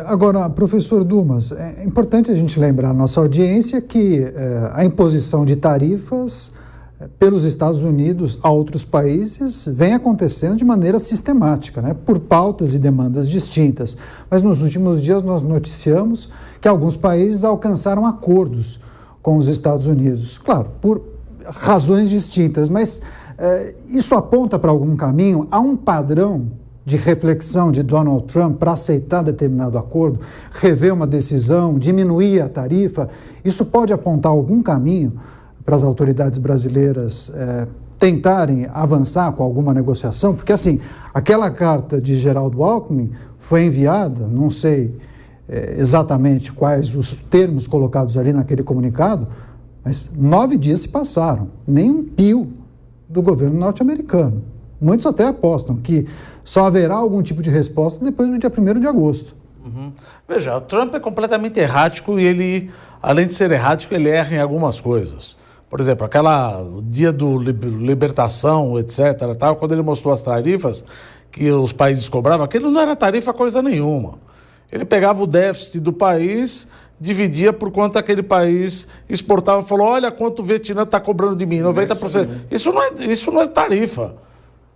Agora, professor Dumas, é importante a gente lembrar à nossa audiência que a imposição de tarifas pelos Estados Unidos a outros países vem acontecendo de maneira sistemática, né, por pautas e demandas distintas. Mas nos últimos dias nós noticiamos que alguns países alcançaram acordos com os Estados Unidos, claro, por razões distintas, mas isso aponta para algum caminho? Há um padrão de reflexão de Donald Trump para aceitar determinado acordo, rever uma decisão, diminuir a tarifa? Isso pode apontar algum caminho para as autoridades brasileiras tentarem avançar com alguma negociação? Porque, assim, aquela carta de Geraldo Alckmin foi enviada, não sei exatamente quais os termos colocados ali naquele comunicado, mas 9 dias se passaram, nem um pio do governo norte-americano. Muitos até apostam que só haverá algum tipo de resposta depois do dia 1º de agosto. Veja, o Trump é completamente errático e ele, além de ser errático, ele erra em algumas coisas. Por exemplo, o dia do libertação, etc., tal, quando ele mostrou as tarifas que os países cobravam, aquilo não era tarifa coisa nenhuma. Ele pegava o déficit do país, dividia por quanto aquele país exportava, falou, olha quanto o Vietnã está cobrando de mim, 90%. Isso não é tarifa.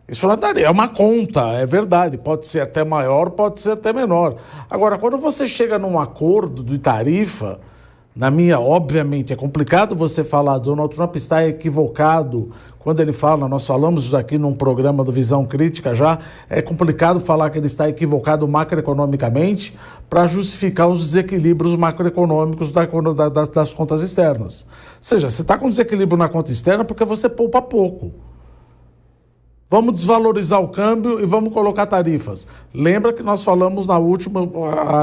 Isso não é tarifa, é uma conta, é verdade. Pode ser até maior, pode ser até menor. Agora, quando você chega num acordo de tarifa, obviamente, é complicado você falar, Donald Trump está equivocado quando ele fala, nós falamos isso aqui num programa do Visão Crítica já, é complicado falar que ele está equivocado macroeconomicamente para justificar os desequilíbrios macroeconômicos das contas externas. Ou seja, você está com desequilíbrio na conta externa porque você poupa pouco. Vamos desvalorizar o câmbio e vamos colocar tarifas. Lembra que nós falamos na última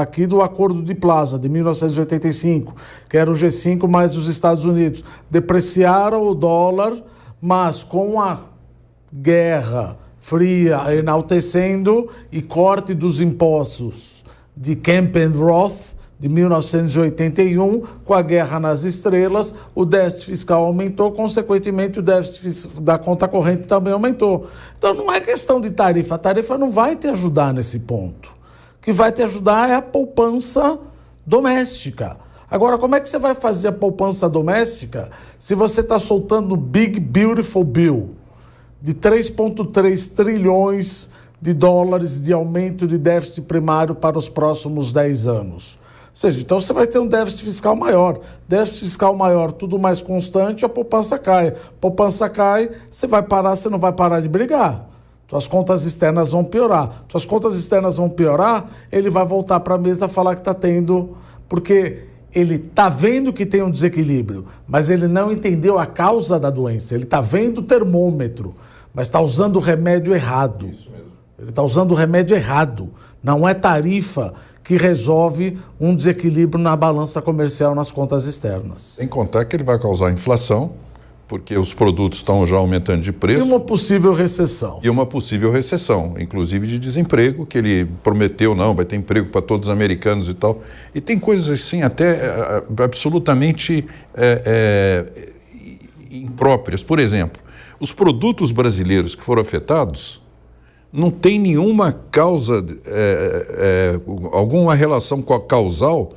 aqui do Acordo de Plaza, de 1985, que era o G5 mais os Estados Unidos. Depreciaram o dólar, mas com a guerra fria enaltecendo e corte dos impostos de Kempenroth, de 1981, com a guerra nas estrelas, o déficit fiscal aumentou, consequentemente o déficit da conta corrente também aumentou. Então não é questão de tarifa, a tarifa não vai te ajudar nesse ponto. O que vai te ajudar é a poupança doméstica. Agora, como é que você vai fazer a poupança doméstica se você está soltando o Big Beautiful Bill de 3,3 trilhões de dólares de aumento de déficit primário para os próximos 10 anos? Ou seja, então você vai ter um déficit fiscal maior. Déficit fiscal maior, tudo mais constante, a poupança cai. Poupança cai, você não vai parar de brigar. Suas contas externas vão piorar. Suas contas externas vão piorar, ele vai voltar para a mesa falar que está tendo... Porque ele está vendo que tem um desequilíbrio, mas ele não entendeu a causa da doença. Ele está vendo o termômetro, mas está usando o remédio errado. Isso mesmo. Ele está usando o remédio errado. Não é tarifa que resolve um desequilíbrio na balança comercial nas contas externas. Sem contar que ele vai causar inflação, porque os produtos estão já aumentando de preço. E uma possível recessão. Inclusive de desemprego, que ele prometeu, não, vai ter emprego para todos os americanos e tal. E tem coisas assim até absolutamente impróprias. Por exemplo, os produtos brasileiros que foram afetados não tem nenhuma causa, alguma relação causal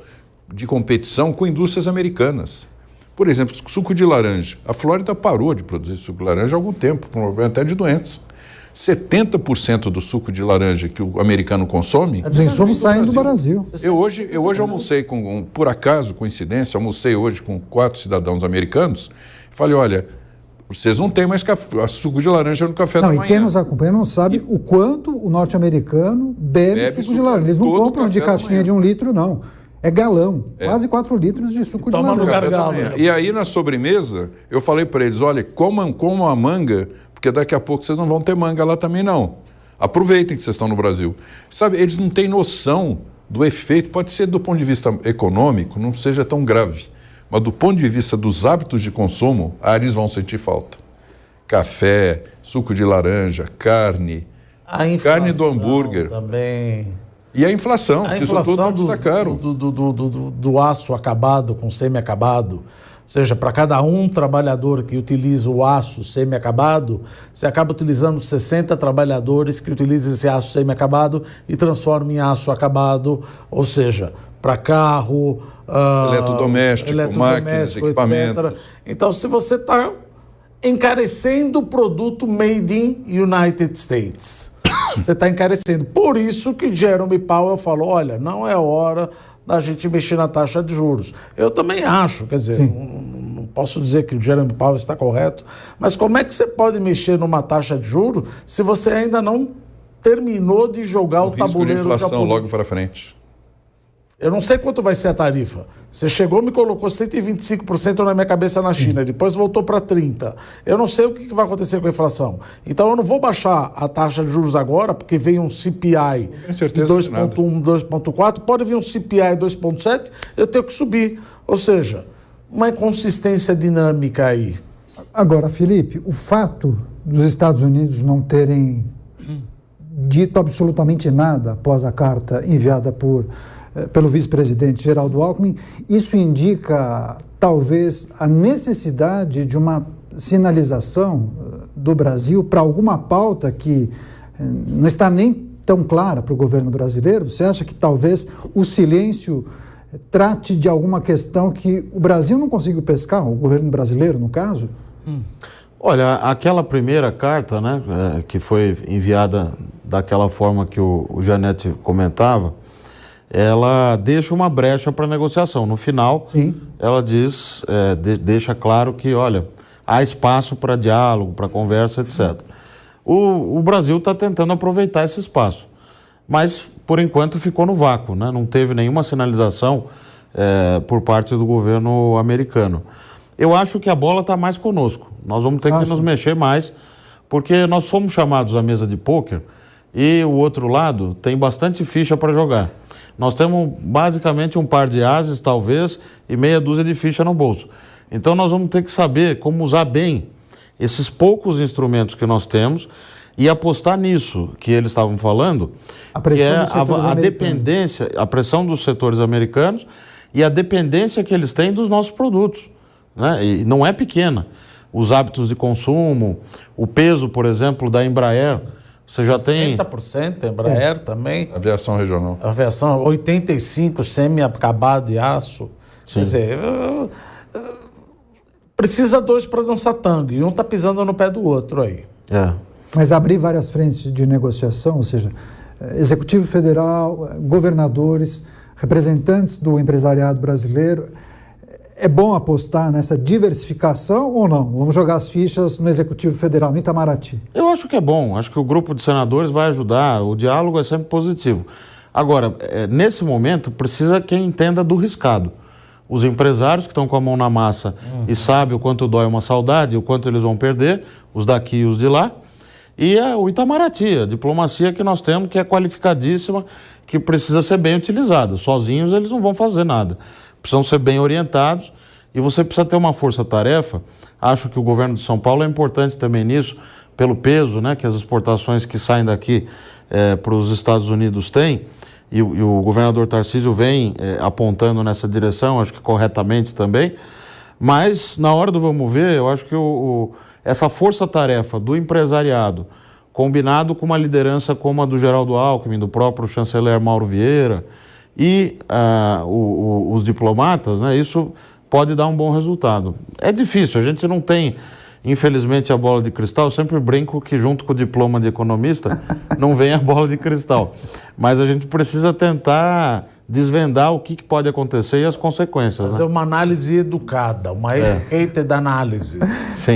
de competição com indústrias americanas. Por exemplo, suco de laranja. A Flórida parou de produzir suco de laranja há algum tempo, por um problema até de doenças. 70% do suco de laranja que o americano consome... Os insumos saem do Brasil. Eu hoje almocei por acaso, coincidência, almocei hoje com 4 cidadãos americanos. Falei, olha... Vocês não têm mais suco de laranja no café da manhã. E quem nos acompanha não sabe o quanto o norte-americano bebe suco de laranja. Eles não compram de caixinha de 1 litro, não. É galão. Quase 4 litros de suco de laranja. Toma no gargalo. E aí, na sobremesa, eu falei para eles, olha, comam a manga, porque daqui a pouco vocês não vão ter manga lá também, não. Aproveitem que vocês estão no Brasil. Sabe, eles não têm noção do efeito. Pode ser do ponto de vista econômico, não seja tão grave. Mas do ponto de vista dos hábitos de consumo, eles vão sentir falta. Café, suco de laranja, carne, carne do hambúrguer. Também. E a inflação, tudo está caro. Do aço acabado com semi-acabado. Ou seja, para cada um trabalhador que utiliza o aço semi-acabado, você acaba utilizando 60 trabalhadores que utilizam esse aço semi-acabado e transformam em aço acabado, ou seja, para carro, eletrodoméstico, máquinas, equipamentos. etc. Então, se você está encarecendo o produto made in United States, você está encarecendo. Por isso que Jerome Powell falou, olha, não é hora da gente mexer na taxa de juros. Eu também acho, quer dizer, não posso dizer que o Jerome Powell está correto, mas como é que você pode mexer numa taxa de juros se você ainda não terminou de jogar o tabuleiro de inflação logo para frente? Eu não sei quanto vai ser a tarifa. Você chegou, me colocou 125% na minha cabeça na China, depois voltou para 30%. Eu não sei o que vai acontecer com a inflação. Então eu não vou baixar a taxa de juros agora, porque vem um CPI de 2,1, 2,4, pode vir um CPI 2,7, eu tenho que subir. Ou seja, uma inconsistência dinâmica aí. Agora, Felipe, o fato dos Estados Unidos não terem dito absolutamente nada após a carta enviada pelo vice-presidente Geraldo Alckmin, isso indica talvez a necessidade de uma sinalização do Brasil para alguma pauta que não está nem tão clara para o governo brasileiro? Você acha que talvez o silêncio trate de alguma questão que o Brasil não conseguiu pescar, o governo brasileiro, no caso? Olha, aquela primeira carta, né, que foi enviada daquela forma que o Janete comentava, ela deixa uma brecha para negociação. No final, sim, ela diz, deixa claro que, olha, há espaço para diálogo, para conversa, etc. O Brasil está tentando aproveitar esse espaço, mas, por enquanto, ficou no vácuo, né? Não teve nenhuma sinalização por parte do governo americano. Eu acho que a bola está mais conosco. Nós vamos ter que nos mexer mais, porque nós fomos chamados à mesa de pôquer e o outro lado tem bastante ficha para jogar. Nós temos basicamente um par de ases, talvez, e meia dúzia de ficha no bolso. Então nós vamos ter que saber como usar bem esses poucos instrumentos que nós temos e apostar nisso que eles estavam falando, que é a dependência, a pressão dos setores americanos e a dependência que eles têm dos nossos produtos, né? E não é pequena. Os hábitos de consumo, o peso, por exemplo, da Embraer. Você já tem 60% Embraer também. Aviação regional. Aviação, 85% semi-acabado de aço. Sim. Quer dizer, precisa dois para dançar tango e um está pisando no pé do outro aí. Mas abrir várias frentes de negociação, ou seja, Executivo Federal, governadores, representantes do empresariado brasileiro, é bom apostar nessa diversificação ou não? Vamos jogar as fichas no Executivo Federal, no Itamaraty. Eu acho que é bom. Acho que o grupo de senadores vai ajudar. O diálogo é sempre positivo. Agora, nesse momento, precisa quem entenda do riscado. Os empresários que estão com a mão na massa e sabem o quanto dói uma saudade, o quanto eles vão perder, os daqui e os de lá. E o Itamaraty, a diplomacia que nós temos, que é qualificadíssima, que precisa ser bem utilizada. Sozinhos eles não vão fazer nada. Precisam ser bem orientados e você precisa ter uma força-tarefa. Acho que o governo de São Paulo é importante também nisso, pelo peso, né, que as exportações que saem daqui para os Estados Unidos têm, e o governador Tarcísio vem apontando nessa direção, acho que corretamente também, mas na hora do vamos ver, eu acho que essa força-tarefa do empresariado, combinado com uma liderança como a do Geraldo Alckmin, do próprio chanceler Mauro Vieira, e os diplomatas, né, isso pode dar um bom resultado. É difícil, a gente não tem, infelizmente, a bola de cristal. Eu sempre brinco que junto com o diploma de economista não vem a bola de cristal. Mas a gente precisa tentar desvendar o que pode acontecer e as consequências. Fazer uma análise educada, uma educated análise. Sim.